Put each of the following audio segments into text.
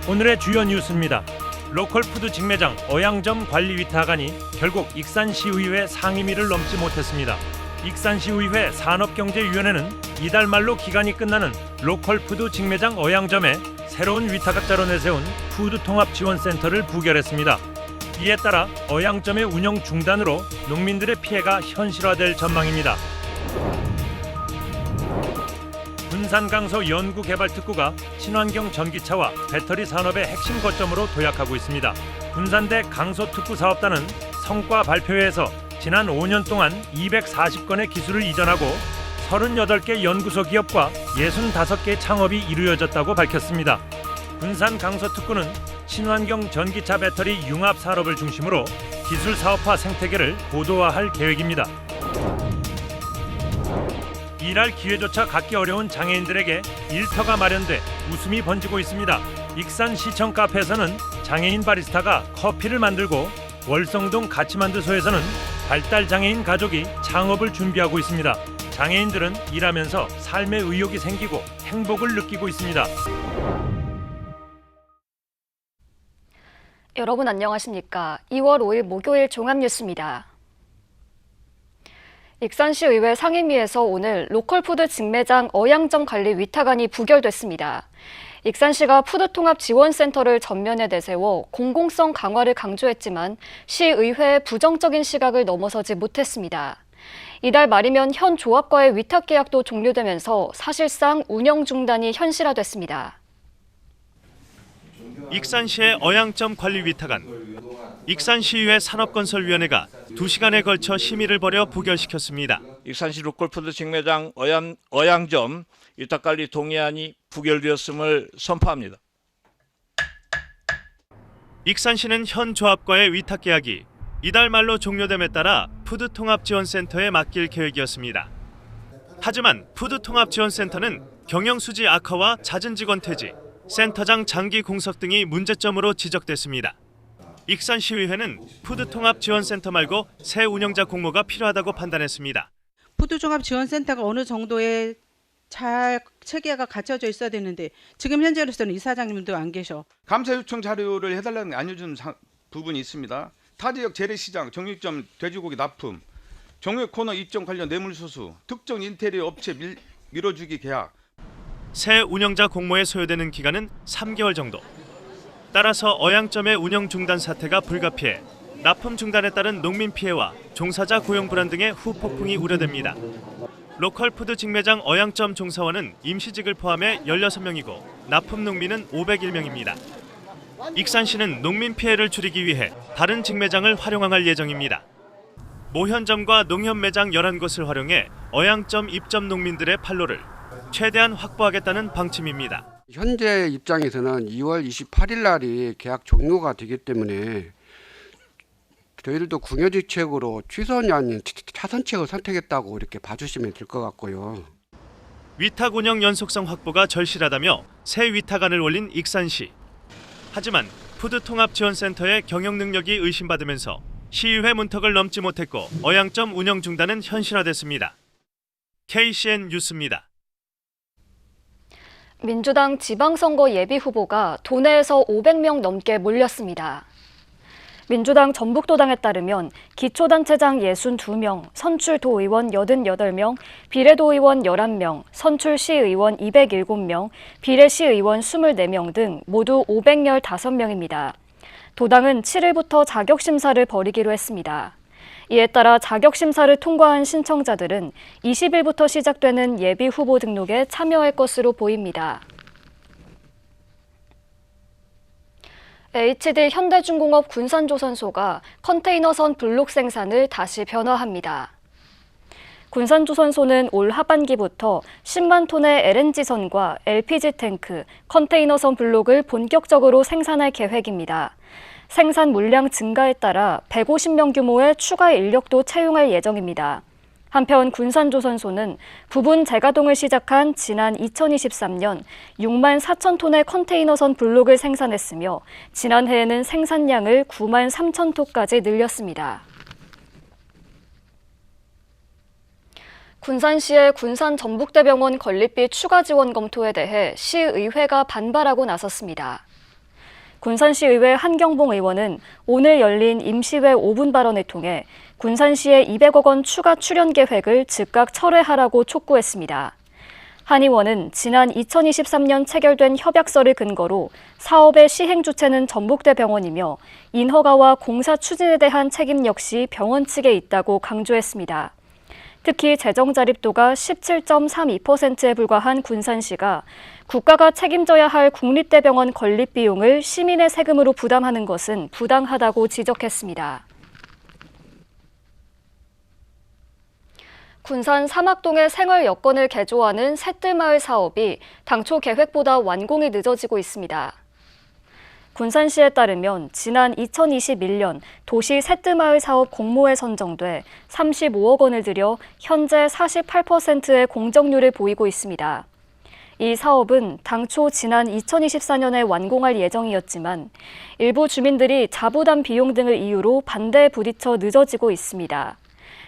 오늘의 주요 뉴스입니다. 로컬푸드 직매장 어양점 관리위탁안이 결국 익산시의회 상임위를 넘지 못했습니다. 익산시의회 산업경제위원회는 이달 말로 기간이 끝나는 로컬푸드 직매장 어양점에 새로운 위탁업자로 내세운 푸드통합지원센터를 부결했습니다. 이에 따라 어양점의 운영 중단으로 농민들의 피해가 현실화될 전망입니다. 군산강서 연구개발특구가 친환경 전기차와 배터리 산업의 핵심 거점으로 도약하고 있습니다. 군산대 강서특구 사업단은 성과 발표회에서 지난 5년 동안 240건의 기술을 이전하고 38개 연구소 기업과 65개 창업이 이루어졌다고 밝혔습니다. 군산 강서특구는 친환경 전기차 배터리 융합 산업을 중심으로 기술 사업화 생태계를 고도화할 계획입니다. 일할 기회조차 갖기 어려운 장애인들에게 일터가 마련돼 웃음이 번지고 있습니다. 익산시청 카페에서는 장애인 바리스타가 커피를 만들고 월성동 가치만두소에서는 발달장애인 가족이 창업을 준비하고 있습니다. 장애인들은 일하면서 삶의 의욕이 생기고 행복을 느끼고 있습니다. 여러분 안녕하십니까? 2월 5일 목요일 종합뉴스입니다. 익산시의회 상임위에서 오늘 로컬푸드 직매장 어양점 관리 위탁안이 부결됐습니다. 익산시가 푸드통합지원센터를 전면에 내세워 공공성 강화를 강조했지만 시의회의 부정적인 시각을 넘어서지 못했습니다. 이달 말이면 현 조합과의 위탁 계약도 종료되면서 사실상 운영 중단이 현실화됐습니다. 익산시의 어양점 관리 위탁안. 익산시의회 산업건설위원회가 2시간에 걸쳐 심의를 벌여 부결시켰습니다. 익산시 로컬푸드 직매장 어양점 위탁관리 동의안이 부결되었음을 선포합니다. 익산시는 현 조합과의 위탁 계약이 이달 말로 종료됨에 따라 푸드통합지원센터에 맡길 계획이었습니다. 하지만 푸드통합지원센터는 경영수지 악화와 잦은 직원 퇴직, 센터장 장기 공석 등이 문제점으로 지적됐습니다. 익산시의회는 푸드통합지원센터 말고 새 운영자 공모가 필요하다고 판단했습니다. 푸드종합지원센터가 어느 정도의 잘 체계가 갖춰져 있어야 되는데 지금 현재로서는 이사장님도 안 계셔. 감사 요청 자료를 해달라는 게 안 해주는 부분이 있습니다. 타지역 재래시장, 정육점 돼지고기 납품, 정육 코너 입점 관련 뇌물소수, 특정 인테리어 업체 밀어주기 계약. 새 운영자 공모에 소요되는 기간은 3개월 정도. 따라서 어양점의 운영 중단 사태가 불가피해 납품 중단에 따른 농민 피해와 종사자 고용 불안 등의 후폭풍이 우려됩니다. 로컬푸드 직매장 어양점 종사원은 임시직을 포함해 16명이고 납품 농민은 501명입니다. 익산시는 농민 피해를 줄이기 위해 다른 직매장을 활용할 예정입니다. 모현점과 농협매장 11곳을 활용해 어양점 입점 농민들의 판로를 최대한 확보하겠다는 방침입니다. 현재 입장에서는 2월 28일 날이 계약 종료가 되기 때문에 저희들도 궁여지책으로 취소이 아닌 차선책을 선택했다고 이렇게 봐주시면 될 것 같고요. 위탁 운영 연속성 확보가 절실하다며 새 위탁안을 올린 익산시. 하지만 푸드통합지원센터의 경영 능력이 의심받으면서 시의회 문턱을 넘지 못했고 어양점 운영 중단은 현실화됐습니다. KCN 뉴스입니다. 민주당 지방선거 예비후보가 도내에서 500명 넘게 몰렸습니다. 민주당 전북도당에 따르면 기초단체장 62명, 선출도의원 88명, 비례도의원 11명, 선출시의원 207명, 비례시의원 24명 등 모두 515명입니다. 도당은 7일부터 자격심사를 벌이기로 했습니다. 이에 따라 자격심사를 통과한 신청자들은 20일부터 시작되는 예비후보 등록에 참여할 것으로 보입니다. HD 현대중공업 군산조선소가 컨테이너선 블록 생산을 다시 변화합니다. 군산조선소는 올 하반기부터 10만 톤의 LNG선과 LPG 탱크, 컨테이너선 블록을 본격적으로 생산할 계획입니다. 생산 물량 증가에 따라 150명 규모의 추가 인력도 채용할 예정입니다. 한편 군산조선소는 부분 재가동을 시작한 지난 2023년 6만 4천 톤의 컨테이너선 블록을 생산했으며 지난해에는 생산량을 9만 3천 톤까지 늘렸습니다. 군산시의 군산전북대병원 건립비 추가 지원 검토에 대해 시의회가 반발하고 나섰습니다. 군산시의회 한경봉 의원은 오늘 열린 임시회 5분 발언을 통해 군산시의 200억 원 추가 출연 계획을 즉각 철회하라고 촉구했습니다. 한 의원은 지난 2023년 체결된 협약서를 근거로 사업의 시행 주체는 전북대병원이며 인허가와 공사 추진에 대한 책임 역시 병원 측에 있다고 강조했습니다. 특히 재정 자립도가 17.32%에 불과한 군산시가 국가가 책임져야 할 국립대병원 건립 비용을 시민의 세금으로 부담하는 것은 부당하다고 지적했습니다. 군산 사막동의 생활 여건을 개조하는 새뜰마을 사업이 당초 계획보다 완공이 늦어지고 있습니다. 군산시에 따르면 지난 2021년 도시 새뜰마을 사업 공모에 선정돼 35억 원을 들여 현재 48%의 공정률을 보이고 있습니다. 이 사업은 당초 지난 2024년에 완공할 예정이었지만 일부 주민들이 자부담 비용 등을 이유로 반대에 부딪혀 늦어지고 있습니다.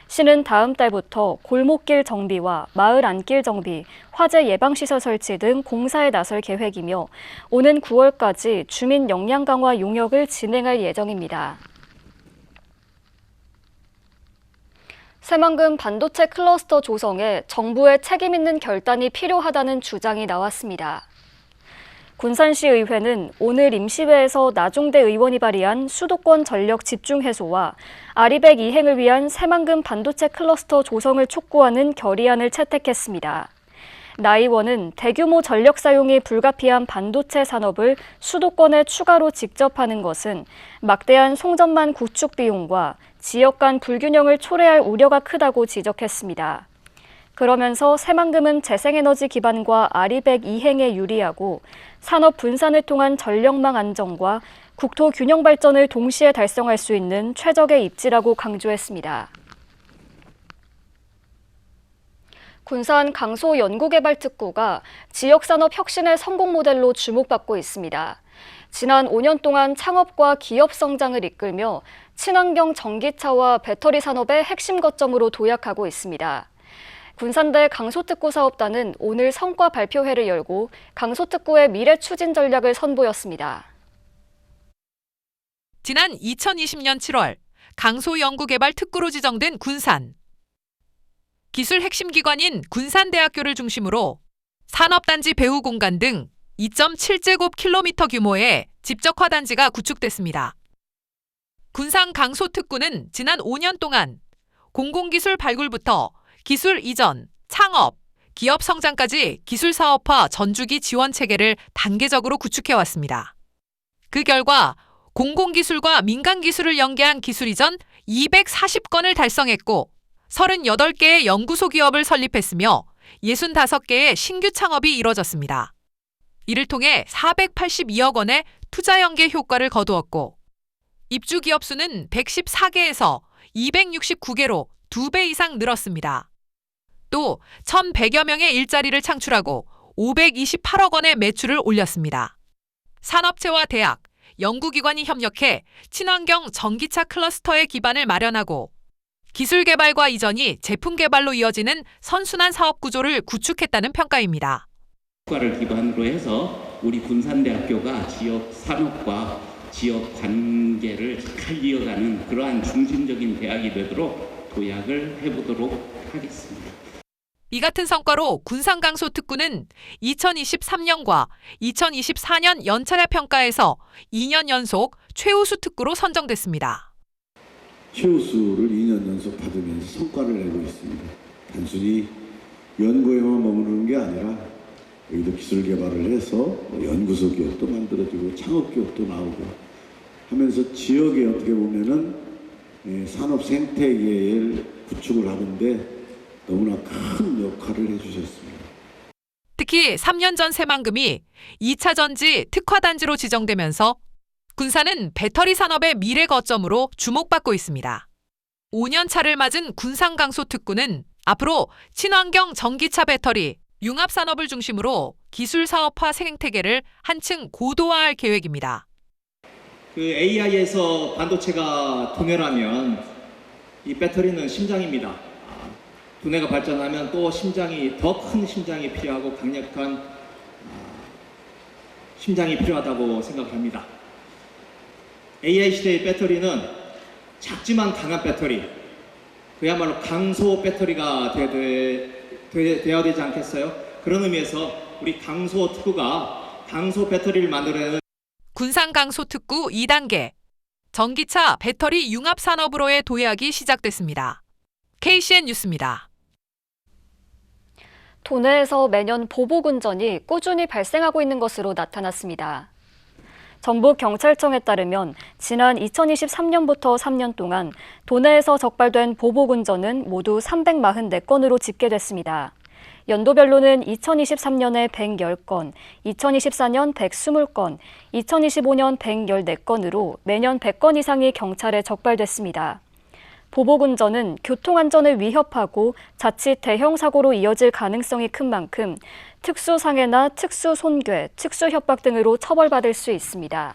시는 다음 달부터 골목길 정비와 마을 안길 정비, 화재 예방시설 설치 등 공사에 나설 계획이며 오는 9월까지 주민 역량 강화 용역을 진행할 예정입니다. 새만금 반도체 클러스터 조성에 정부의 책임 있는 결단이 필요하다는 주장이 나왔습니다. 군산시의회는 오늘 임시회에서 나종대 의원이 발의한 수도권 전력 집중 해소와 아리백 이행을 위한 새만금 반도체 클러스터 조성을 촉구하는 결의안을 채택했습니다. 나 의원은 대규모 전력 사용이 불가피한 반도체 산업을 수도권에 추가로 직접 하는 것은 막대한 송전망 구축 비용과 지역 간 불균형을 초래할 우려가 크다고 지적했습니다. 그러면서 새만금은 재생에너지 기반과 아리백 이행에 유리하고 산업 분산을 통한 전력망 안정과 국토 균형 발전을 동시에 달성할 수 있는 최적의 입지라고 강조했습니다. 군산 강소연구개발특구가 지역산업 혁신의 성공 모델로 주목받고 있습니다. 지난 5년 동안 창업과 기업 성장을 이끌며 친환경 전기차와 배터리 산업의 핵심 거점으로 도약하고 있습니다. 군산대 강소특구 사업단은 오늘 성과 발표회를 열고 강소특구의 미래 추진 전략을 선보였습니다. 지난 2020년 7월 강소연구개발특구로 지정된 군산. 기술 핵심 기관인 군산대학교를 중심으로 산업단지 배후 공간 등 2.7제곱킬로미터 규모의 집적화 단지가 구축됐습니다. 군산 강소특구는 지난 5년 동안 공공기술 발굴부터 기술 이전, 창업, 기업 성장까지 기술 사업화 전주기 지원 체계를 단계적으로 구축해왔습니다. 그 결과 공공기술과 민간기술을 연계한 기술 이전 240건을 달성했고 38개의 연구소 기업을 설립했으며 65개의 신규 창업이 이뤄졌습니다. 이를 통해 482억 원의 투자 연계 효과를 거두었고 입주 기업 수는 114개에서 269개로 2배 이상 늘었습니다. 또 1,100여 명의 일자리를 창출하고 528억 원의 매출을 올렸습니다. 산업체와 대학, 연구기관이 협력해 친환경 전기차 클러스터의 기반을 마련하고 기술 개발과 이전이 제품 개발로 이어지는 선순환 사업 구조를 구축했다는 평가입니다. 효과를 기반으로 해서 우리 군산대학교가 지역 산업과 지역 관계를 잘 이어가는 그러한 중심적인 대학이 되도록 도약을 해보도록 하겠습니다. 이 같은 성과로 군산 강소특구는 2023년과 2024년 연차례 평가에서 2년 연속 최우수 특구로 선정됐습니다. 최우수를 2년 연속 받으면서 성과를 내고 있습니다. 단순히 연구에만 머무르는 게 아니라 여기도 기술 개발을 해서 연구소 기업도 만들어지고 창업 기업도 나오고 하면서 지역에 어떻게 보면은 산업 생태계를 구축을 하는데 너무나 큰 역할을 해주셨습니다. 특히 3년 전 새만금이 2차 전지 특화단지로 지정되면서 군산은 배터리 산업의 미래 거점으로 주목받고 있습니다. 5년 차를 맞은 군산 강소특구는 앞으로 친환경 전기차 배터리, 융합 산업을 중심으로 기술 사업화 생태계를 한층 고도화할 계획입니다. AI에서 반도체가 두뇌라면 이 배터리는 심장입니다. 두뇌가 발전하면 또 심장이 더 큰 심장이 필요하고 강력한 심장이 필요하다고 생각합니다. AI 시대의 배터리는 작지만 강한 배터리, 그야말로 강소 배터리가 되어야 되지 않겠어요? 그런 의미에서 우리 강소 특구가 강소 배터리를 만들어내는 군산 강소 특구 2단계. 전기차 배터리 융합 산업으로의 도약이 시작됐습니다. KCN 뉴스입니다. 도내에서 매년 보복 운전이 꾸준히 발생하고 있는 것으로 나타났습니다. 전북경찰청에 따르면 지난 2023년부터 3년 동안 도내에서 적발된 보복 운전은 모두 344건으로 집계됐습니다. 연도별로는 2023년에 110건, 2024년 120건, 2025년 114건으로 매년 100건 이상이 경찰에 적발됐습니다. 보복운전은 교통안전을 위협하고 자칫 대형 사고로 이어질 가능성이 큰 만큼 특수상해나 특수손괴, 특수협박 등으로 처벌받을 수 있습니다.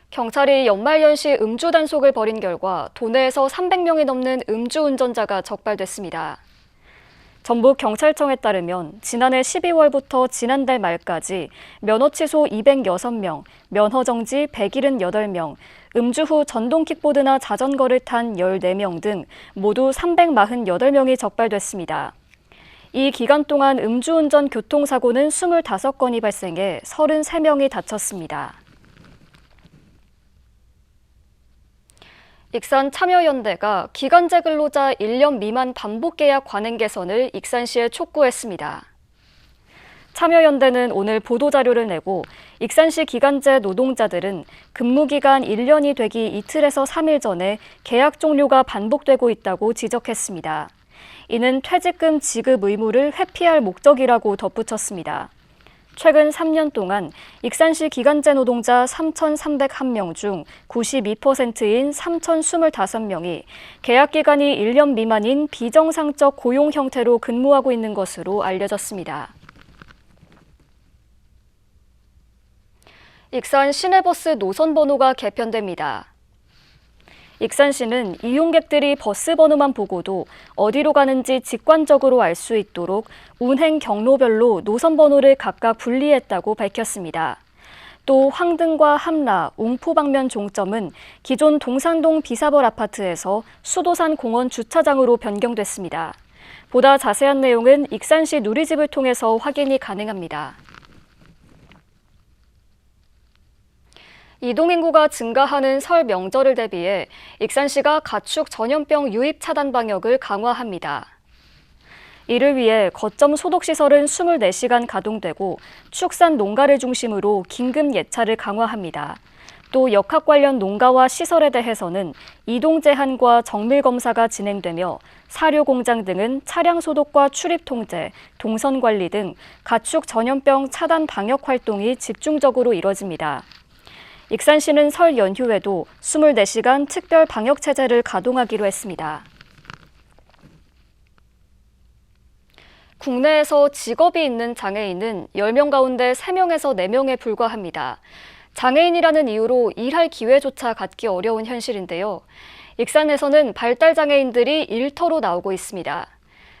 경찰이 연말연시 음주 단속을 벌인 결과 도내에서 300명이 넘는 음주운전자가 적발됐습니다. 전북경찰청에 따르면 지난해 12월부터 지난달 말까지 면허 취소 206명, 면허 정지 178명, 음주 후 전동 킥보드나 자전거를 탄 14명 등 모두 348명이 적발됐습니다. 이 기간 동안 음주운전 교통사고는 25건이 발생해 33명이 다쳤습니다. 익산참여연대가 기간제 근로자 1년 미만 반복계약 관행 개선을 익산시에 촉구했습니다. 참여연대는 오늘 보도자료를 내고 익산시 기간제 노동자들은 근무기간 1년이 되기 이틀에서 3일 전에 계약 종료가 반복되고 있다고 지적했습니다. 이는 퇴직금 지급 의무를 회피할 목적이라고 덧붙였습니다. 최근 3년 동안 익산시 기간제 노동자 3,301명 중 92%인 3,025명이 계약기간이 1년 미만인 비정상적 고용 형태로 근무하고 있는 것으로 알려졌습니다. 익산 시내버스 노선번호가 개편됩니다. 익산시는 이용객들이 버스 번호만 보고도 어디로 가는지 직관적으로 알 수 있도록 운행 경로별로 노선 번호를 각각 분리했다고 밝혔습니다. 또 황등과 함라, 웅포 방면 종점은 기존 동산동 비사벌 아파트에서 수도산 공원 주차장으로 변경됐습니다. 보다 자세한 내용은 익산시 누리집을 통해서 확인이 가능합니다. 이동인구가 증가하는 설 명절을 대비해 익산시가 가축 전염병 유입 차단 방역을 강화합니다. 이를 위해 거점 소독시설은 24시간 가동되고 축산 농가를 중심으로 긴급 예찰을 강화합니다. 또 역학 관련 농가와 시설에 대해서는 이동 제한과 정밀 검사가 진행되며 사료 공장 등은 차량 소독과 출입 통제, 동선 관리 등 가축 전염병 차단 방역 활동이 집중적으로 이뤄집니다. 익산시는 설 연휴에도 24시간 특별 방역 체제를 가동하기로 했습니다. 국내에서 직업이 있는 장애인은 10명 가운데 3명에서 4명에 불과합니다. 장애인이라는 이유로 일할 기회조차 갖기 어려운 현실인데요. 익산에서는 발달장애인들이 일터로 나오고 있습니다.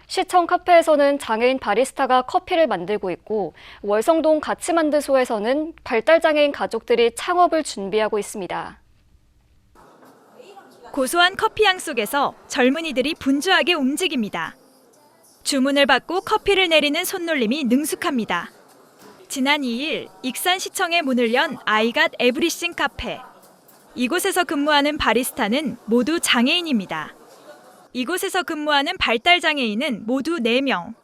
시청 카페에서는 장애인 바리스타가 커피를 만들고 있고 월성동 가치만드소에서는 발달장애인 가족들이 창업을 준비하고 있습니다. 고소한 커피향 속에서 젊은이들이 분주하게 움직입니다. 주문을 받고 커피를 내리는 손놀림이 능숙합니다. 지난 2일 익산시청에 문을 연 아이갓 에브리싱 카페. 이곳에서 근무하는 바리스타는 모두 장애인입니다. 이곳에서 근무하는 발달장애인은 모두 4명.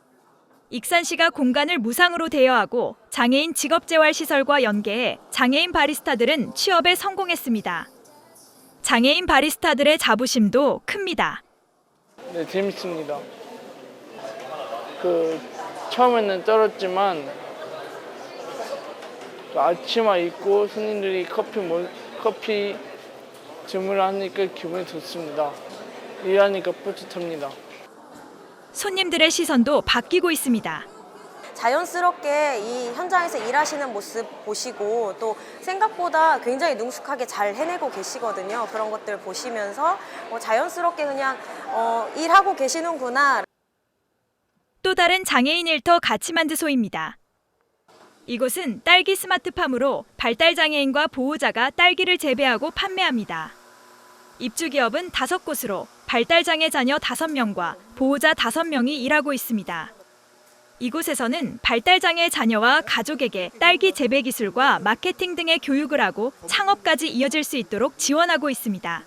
익산시가 공간을 무상으로 대여하고 장애인 직업재활시설과 연계해 장애인 바리스타들은 취업에 성공했습니다. 장애인 바리스타들의 자부심도 큽니다. 네, 재밌습니다. 처음에는 떨었지만 아치마 입고 손님들이 커피 주문을 하니까 기분이 좋습니다. 일하니까 뿌듯합니다. 손님들의 시선도 바뀌고 있습니다. 자연스럽게 이 현장에서 일하시는 모습 보시고 또 생각보다 굉장히 능숙하게 잘 해내고 계시거든요. 그런 것들 보시면서 자연스럽게 그냥 일하고 계시는구나. 또 다른 장애인 일터 가치만드소입니다. 이곳은 딸기 스마트팜으로 발달장애인과 보호자가 딸기를 재배하고 판매합니다. 입주 기업은 5곳으로 발달장애 자녀 5명과 보호자 5명이 일하고 있습니다. 이곳에서는 발달장애 자녀와 가족에게 딸기 재배 기술과 마케팅 등의 교육을 하고 창업까지 이어질 수 있도록 지원하고 있습니다.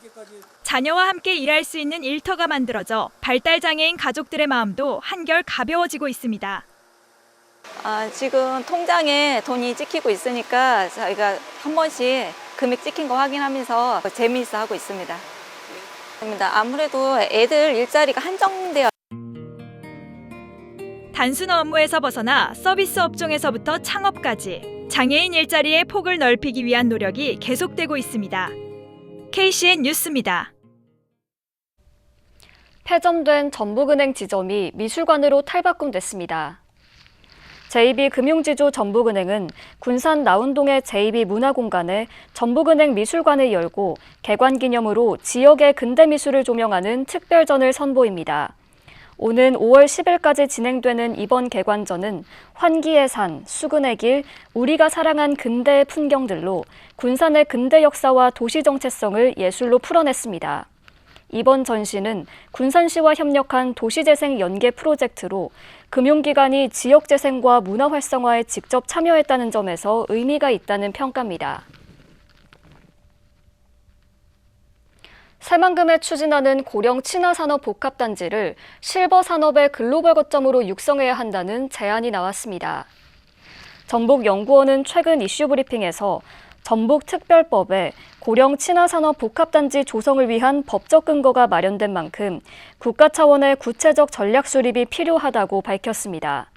자녀와 함께 일할 수 있는 일터가 만들어져 발달장애인 가족들의 마음도 한결 가벼워지고 있습니다. 지금 통장에 돈이 찍히고 있으니까 저희가 한 번씩 금액 찍힌 거 확인하면서 재미있어 하고 있습니다. 아무래도 애들 일자리가 한정되어 단순 업무에서 벗어나 서비스 업종에서부터 창업까지 장애인 일자리의 폭을 넓히기 위한 노력이 계속되고 있습니다. KCN 뉴스입니다. 폐점된 전북은행 지점이 미술관으로 탈바꿈됐습니다. JB금융지주 전북은행은 군산 나운동의 JB문화공간에 전북은행 미술관을 열고 개관 기념으로 지역의 근대미술을 조명하는 특별전을 선보입니다. 오는 5월 10일까지 진행되는 이번 개관전은 환기의 산, 수근의 길, 우리가 사랑한 근대의 풍경들로 군산의 근대 역사와 도시 정체성을 예술로 풀어냈습니다. 이번 전시는 군산시와 협력한 도시재생 연계 프로젝트로 금융기관이 지역재생과 문화 활성화에 직접 참여했다는 점에서 의미가 있다는 평가입니다. 새만금에 추진하는 고령 친화산업 복합단지를 실버 산업의 글로벌 거점으로 육성해야 한다는 제안이 나왔습니다. 전북연구원은 최근 이슈 브리핑에서 전북특별법에 고령 친화산업 복합단지 조성을 위한 법적 근거가 마련된 만큼 국가 차원의 구체적 전략 수립이 필요하다고 밝혔습니다.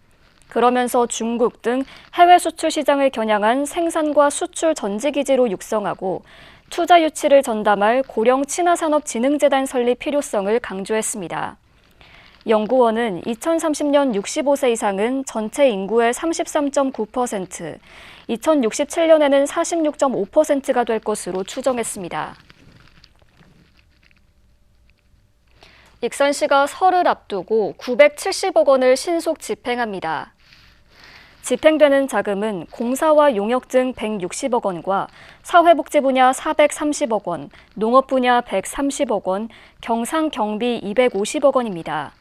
그러면서 중국 등 해외 수출 시장을 겨냥한 생산과 수출 전지기지로 육성하고 투자 유치를 전담할 고령 친화산업진흥재단 설립 필요성을 강조했습니다. 연구원은 2030년 65세 이상은 전체 인구의 33.9%, 2067년에는 46.5%가 될 것으로 추정했습니다. 익산시가 설을 앞두고 970억 원을 신속 집행합니다. 집행되는 자금은 공사와 용역 등 160억 원과 사회복지 분야 430억 원, 농업 분야 130억 원, 경상 경비 250억 원입니다.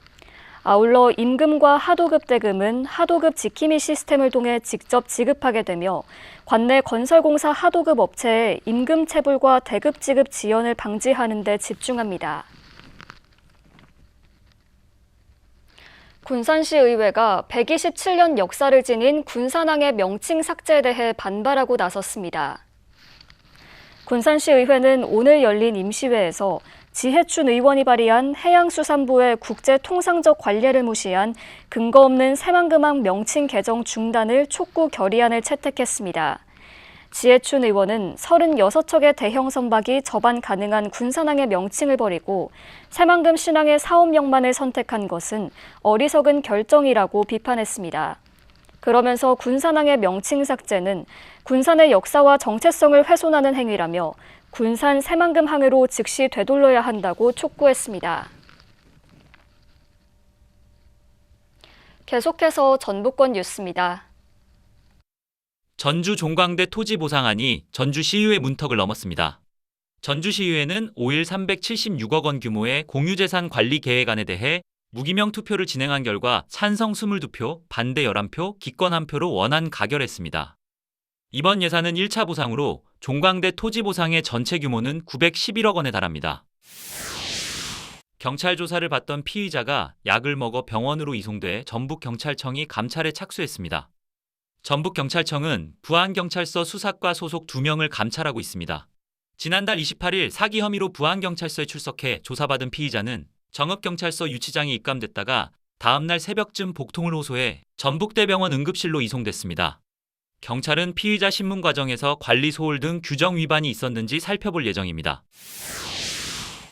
아울러 임금과 하도급 대금은 하도급 지킴이 시스템을 통해 직접 지급하게 되며 관내 건설공사 하도급 업체의 임금 체불과 대급 지급 지연을 방지하는 데 집중합니다. 군산시 의회가 127년 역사를 지닌 군산항의 명칭 삭제에 대해 반발하고 나섰습니다. 군산시 의회는 오늘 열린 임시회에서 지혜춘 의원이 발의한 해양수산부의 국제통상적 관례를 무시한 근거 없는 새만금항 명칭 개정 중단을 촉구 결의안을 채택했습니다. 지혜춘 의원은 36척의 대형 선박이 접안 가능한 군산항의 명칭을 버리고 새만금 신항의 사업명만을 선택한 것은 어리석은 결정이라고 비판했습니다. 그러면서 군산항의 명칭 삭제는 군산의 역사와 정체성을 훼손하는 행위라며 군산 새만금항으로 즉시 되돌려야 한다고 촉구했습니다. 계속해서 전북권 뉴스입니다. 전주 종광대 토지 보상안이 전주시의회 문턱을 넘었습니다. 전주시의회는 5일 376억 원 규모의 공유재산 관리 계획안에 대해 무기명 투표를 진행한 결과 찬성 22표, 반대 11표, 기권 1표로 원안 가결했습니다. 이번 예산은 1차 보상으로 종광대 토지 보상의 전체 규모는 911억 원에 달합니다. 경찰 조사를 받던 피의자가 약을 먹어 병원으로 이송돼 전북경찰청이 감찰에 착수했습니다. 전북경찰청은 부안경찰서 수사과 소속 2명을 감찰하고 있습니다. 지난달 28일 사기 혐의로 부안경찰서에 출석해 조사받은 피의자는 정읍경찰서 유치장에 입감됐다가 다음날 새벽쯤 복통을 호소해 전북대병원 응급실로 이송됐습니다. 경찰은 피의자 신문 과정에서 관리 소홀 등 규정 위반이 있었는지 살펴볼 예정입니다.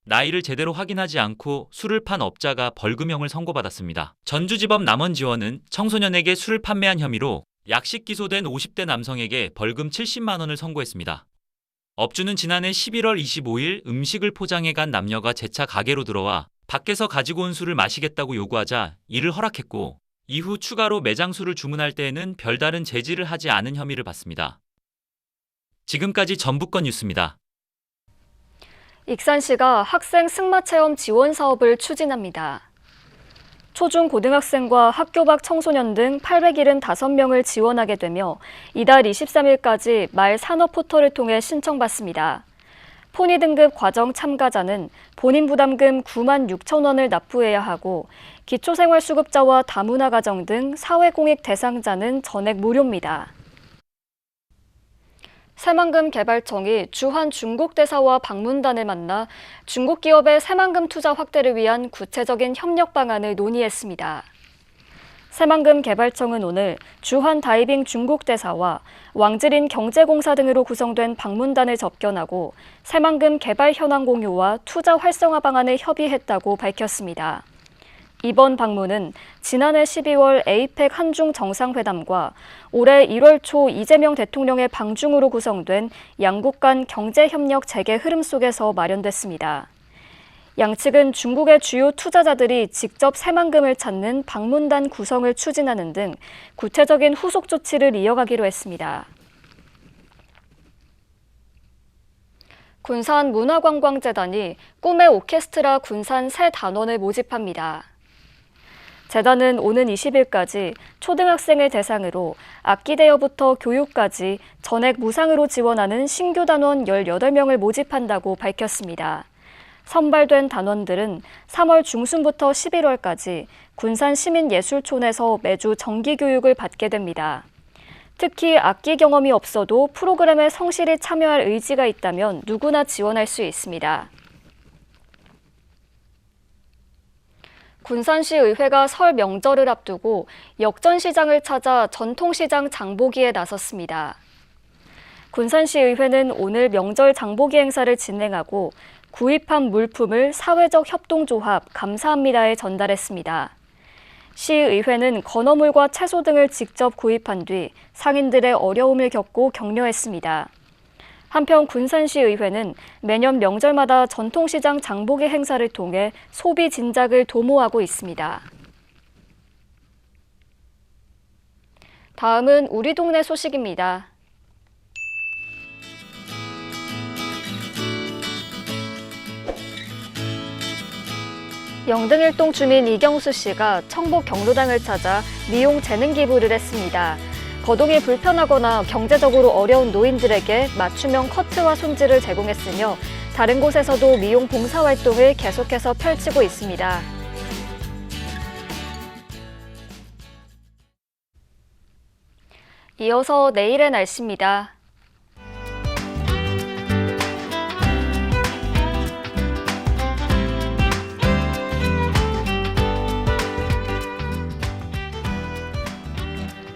나이를 제대로 확인하지 않고 술을 판 업자가 벌금형을 선고받았습니다. 전주지법 남원지원은 청소년에게 술을 판매한 혐의로 약식 기소된 50대 남성에게 벌금 70만 원을 선고했습니다. 업주는 지난해 11월 25일 음식을 포장해 간 남녀가 재차 가게로 들어와 밖에서 가지고 온 술을 마시겠다고 요구하자 이를 허락했고 이후 추가로 매장수를 주문할 때에는 별다른 제지를 하지 않은 혐의를 받습니다. 지금까지 전북권 뉴스입니다. 익산시가 학생 승마체험 지원 사업을 추진합니다. 초중 고등학생과 학교 밖 청소년 등 875명을 지원하게 되며 이달 23일까지 말 산업 포털을 통해 신청받습니다. 포니 등급 과정 참가자는 본인 부담금 9만 6천 원을 납부해야 하고 기초생활수급자와 다문화 가정 등 사회공익 대상자는 전액 무료입니다. 새만금 개발청이 주한 중국 대사와 방문단을 만나 중국 기업의 새만금 투자 확대를 위한 구체적인 협력 방안을 논의했습니다. 새만금 개발청은 오늘 주한 다이빙 중국 대사와 왕즈린 경제공사 등으로 구성된 방문단을 접견하고 새만금 개발 현황 공유와 투자 활성화 방안을 협의했다고 밝혔습니다. 이번 방문은 지난해 12월 에이펙 한중 정상회담과 올해 1월 초 이재명 대통령의 방중으로 구성된 양국 간 경제협력 재개 흐름 속에서 마련됐습니다. 양측은 중국의 주요 투자자들이 직접 새만금을 찾는 방문단 구성을 추진하는 등 구체적인 후속 조치를 이어가기로 했습니다. 군산문화관광재단이 꿈의 오케스트라 군산 새 단원을 모집합니다. 재단은 오는 20일까지 초등학생을 대상으로 악기 대여부터 교육까지 전액 무상으로 지원하는 신규 단원 18명을 모집한다고 밝혔습니다. 선발된 단원들은 3월 중순부터 11월까지 군산 시민예술촌에서 매주 정기 교육을 받게 됩니다. 특히 악기 경험이 없어도 프로그램에 성실히 참여할 의지가 있다면 누구나 지원할 수 있습니다. 군산시 의회가 설 명절을 앞두고 역전시장을 찾아 전통시장 장보기에 나섰습니다. 군산시 의회는 오늘 명절 장보기 행사를 진행하고 구입한 물품을 사회적 협동조합 감사합니다에 전달했습니다. 시의회는 건어물과 채소 등을 직접 구입한 뒤 상인들의 어려움을 겪고 격려했습니다. 한편 군산시의회는 매년 명절마다 전통시장 장보기 행사를 통해 소비 진작을 도모하고 있습니다. 다음은 우리 동네 소식입니다. 영등일동 주민 이경수 씨가 청북 경로당을 찾아 미용 재능 기부를 했습니다. 거동이 불편하거나 경제적으로 어려운 노인들에게 맞춤형 커트와 손질을 제공했으며 다른 곳에서도 미용 봉사활동을 계속해서 펼치고 있습니다. 이어서 내일의 날씨입니다.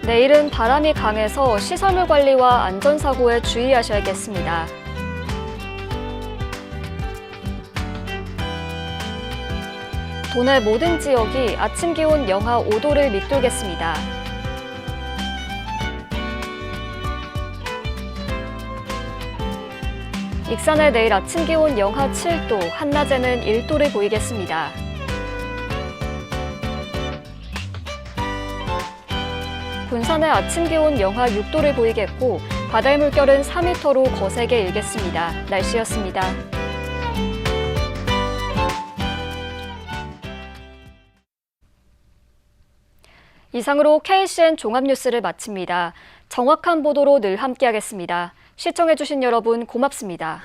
내일은 바람이 강해서 시설물 관리와 안전사고에 주의하셔야겠습니다. 도내 모든 지역이 아침 기온 영하 5도를 밑돌겠습니다. 익산의 내일 아침 기온 영하 7도, 한낮에는 1도를 보이겠습니다. 군산의 아침 기온 영하 6도를 보이겠고 바다의 물결은 4m로 거세게 일겠습니다. 날씨였습니다. 이상으로 KCN 종합뉴스를 마칩니다. 정확한 보도로 늘 함께하겠습니다. 시청해주신 여러분 고맙습니다.